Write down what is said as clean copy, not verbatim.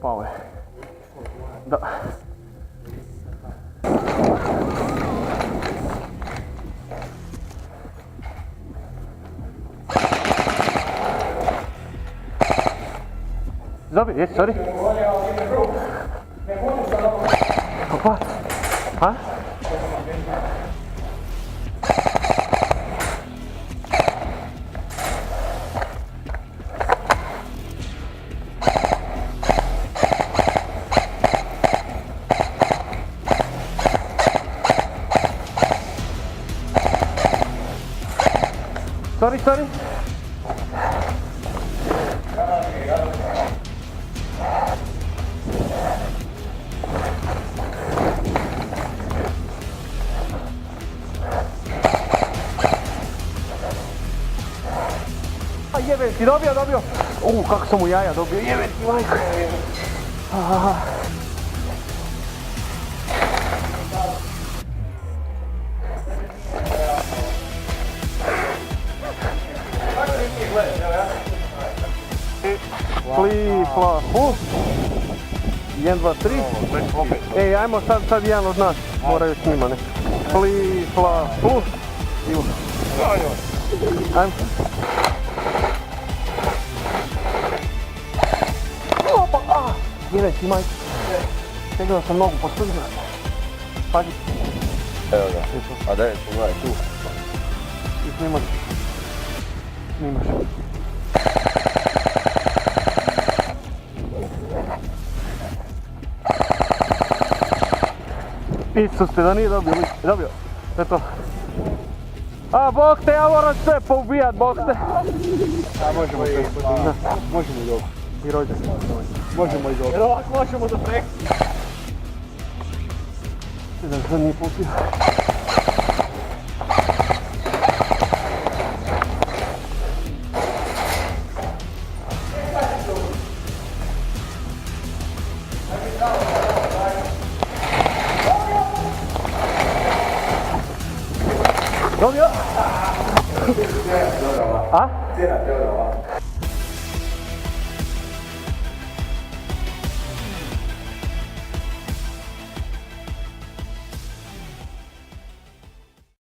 pao je. Da. Dobij, jesi, sorry. Opa. Ha? Sorry, sorry. Jebe ti, dobio. Kako sam mu jaja dobio, jebe ti, majko. Pli, fla, fu. 1, 2, 3. Ej, ajmo sad jedan od nas. Moraju s njima, ne. Pli, fla, fu. Ajmo. Opa, jebe ti, majko. Tegao sam nogu po studu. Pazi. Evo ga. A da je, pogledaj tu. I snimaš. Isuse, da nije dobio. Sve to. A, bok te, ja moram sve poubijat, bok te. A možemo sve postaviti. Možemo i dobro. I rođe. Možemo i dobro. Jer ovako možemo do preka. Da sad nije popio. Dobio! A? Cijena Teodora.